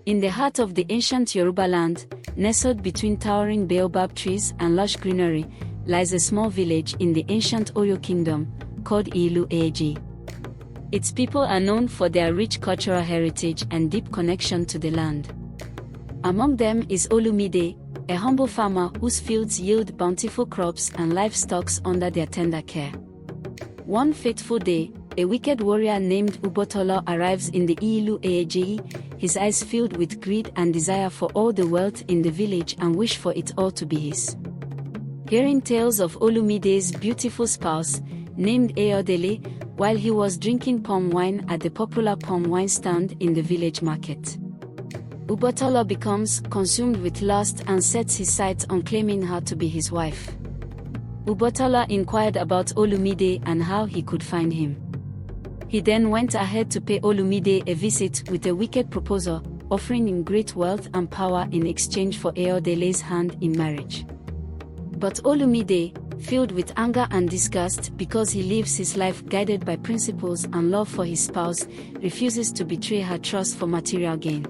In the heart of the ancient Yoruba land, nestled between towering baobab trees and lush greenery, lies a small village in the ancient Oyo kingdom, called Ilu Eji. Its people are known for their rich cultural heritage and deep connection to the land. Among them is Olumide, a humble farmer whose fields yield bountiful crops and livestock under their tender care. One fateful day, a wicked warrior named Obatala arrives in the Ilu Eji, his eyes filled with greed and desire for all the wealth in the village and wish for it all to be his. Hearing tales of Olumide's beautiful spouse, named Ayodele, while he was drinking palm wine at the popular palm wine stand in the village market, Obatala becomes consumed with lust and sets his sights on claiming her to be his wife. Obatala inquired about Olumide and how he could find him. He then went ahead to pay Olumide a visit with a wicked proposal, offering him great wealth and power in exchange for Ayodele's hand in marriage. But Olumide, filled with anger and disgust because he lives his life guided by principles and love for his spouse, refuses to betray her trust for material gain.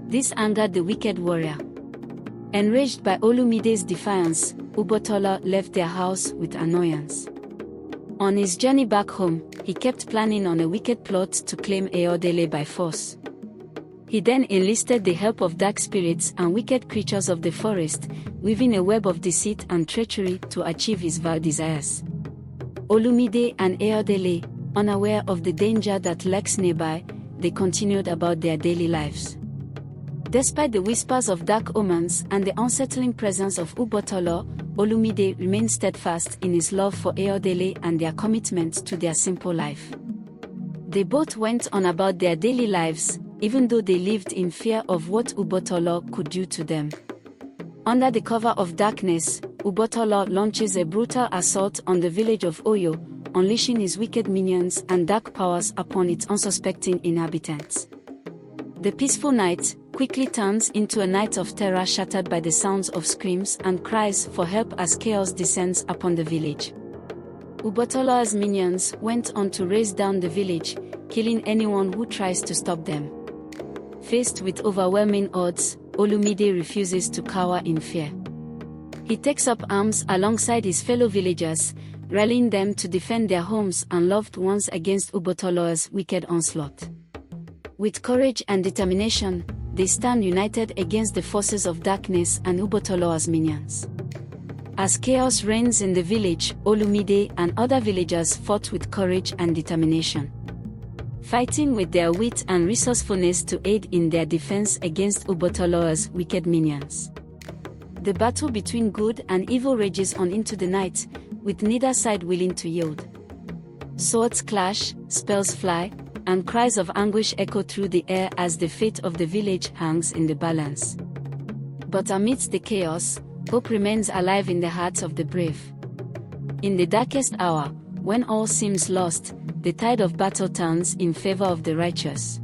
This angered the wicked warrior. Enraged by Olumide's defiance, Obatala left their house with annoyance. On his journey back home, he kept planning on a wicked plot to claim Ayodele by force. He then enlisted the help of dark spirits and wicked creatures of the forest, weaving a web of deceit and treachery to achieve his vile desires. Olumide and Ayodele, unaware of the danger that lurks nearby, they continued about their daily lives. Despite the whispers of dark omens and the unsettling presence of Obatala, Olumide remained steadfast in his love for Ayodele and their commitment to their simple life. They both went on about their daily lives, even though they lived in fear of what Obatala could do to them. Under the cover of darkness, Obatala launches a brutal assault on the village of Oyo, unleashing his wicked minions and dark powers upon its unsuspecting inhabitants. The peaceful night quickly turns into a night of terror shattered by the sounds of screams and cries for help as chaos descends upon the village. Obatala's minions went on to raze down the village, killing anyone who tries to stop them. Faced with overwhelming odds, Olumide refuses to cower in fear. He takes up arms alongside his fellow villagers, rallying them to defend their homes and loved ones against Obatala's wicked onslaught. With courage and determination, they stand united against the forces of darkness and Obatala's minions. As chaos reigns in the village, Olumide and other villagers fought with courage and determination, fighting with their wit and resourcefulness to aid in their defense against Obatala's wicked minions. The battle between good and evil rages on into the night, with neither side willing to yield. Swords clash, spells fly, and cries of anguish echo through the air as the fate of the village hangs in the balance. But amidst the chaos, hope remains alive in the hearts of the brave. In the darkest hour, when all seems lost, the tide of battle turns in favor of the righteous.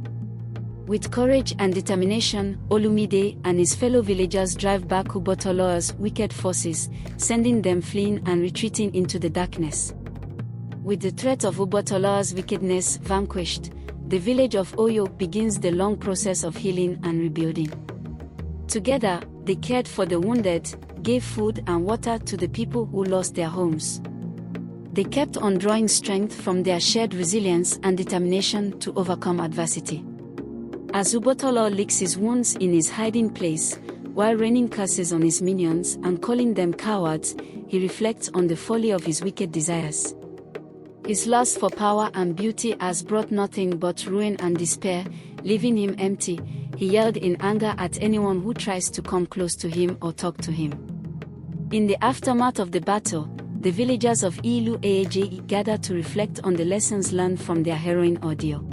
With courage and determination, Olumide and his fellow villagers drive back Obatala's wicked forces, sending them fleeing and retreating into the darkness. With the threat of Obatala's wickedness vanquished, the village of Oyo begins the long process of healing and rebuilding. Together, they cared for the wounded, gave food and water to the people who lost their homes. They kept on drawing strength from their shared resilience and determination to overcome adversity. As Obatala licks his wounds in his hiding place, while raining curses on his minions and calling them cowards, he reflects on the folly of his wicked desires. His lust for power and beauty has brought nothing but ruin and despair, leaving him empty. He yelled in anger at anyone who tries to come close to him or talk to him. In the aftermath of the battle, the villagers of Ilu Eji gather to reflect on the lessons learned from their harrowing ordeal.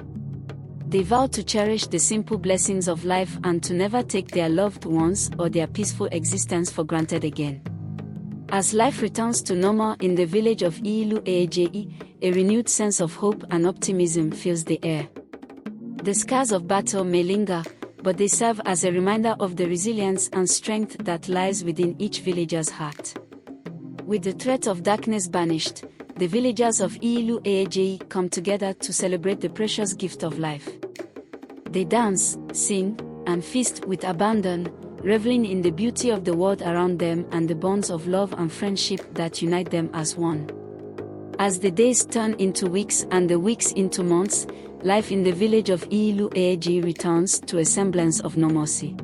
They vow to cherish the simple blessings of life and to never take their loved ones or their peaceful existence for granted again. As life returns to normal in the village of Ilu Eji, a renewed sense of hope and optimism fills the air. The scars of battle may linger, but they serve as a reminder of the resilience and strength that lies within each villager's heart. With the threat of darkness banished, the villagers of Ilu come together to celebrate the precious gift of life. They dance, sing, and feast with abandon, reveling in the beauty of the world around them and the bonds of love and friendship that unite them as one. As the days turn into weeks and the weeks into months, life in the village of Ilu returns to a semblance of normalcy.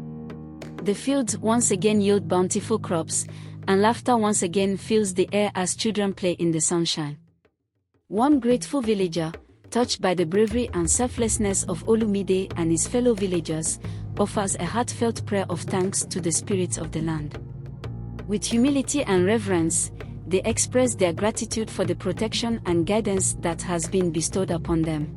The fields once again yield bountiful crops, and laughter once again fills the air as children play in the sunshine. One grateful villager, touched by the bravery and selflessness of Olumide and his fellow villagers, offers a heartfelt prayer of thanks to the spirits of the land. With humility and reverence, they express their gratitude for the protection and guidance that has been bestowed upon them.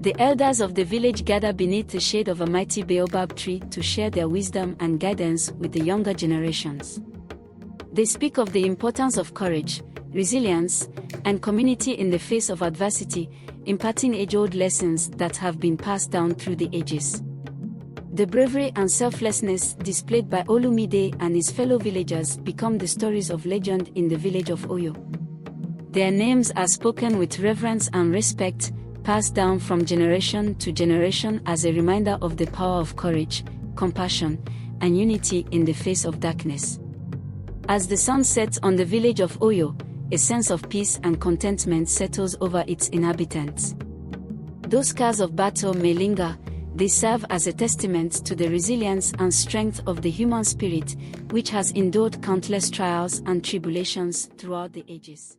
The elders of the village gather beneath the shade of a mighty baobab tree to share their wisdom and guidance with the younger generations. They speak of the importance of courage, resilience, and community in the face of adversity, imparting age-old lessons that have been passed down through the ages. The bravery and selflessness displayed by Olumide and his fellow villagers become the stories of legend in the village of Oyo. Their names are spoken with reverence and respect, passed down from generation to generation as a reminder of the power of courage, compassion, and unity in the face of darkness. As the sun sets on the village of Oyo, a sense of peace and contentment settles over its inhabitants. Though scars of battle may linger, they serve as a testament to the resilience and strength of the human spirit, which has endured countless trials and tribulations throughout the ages.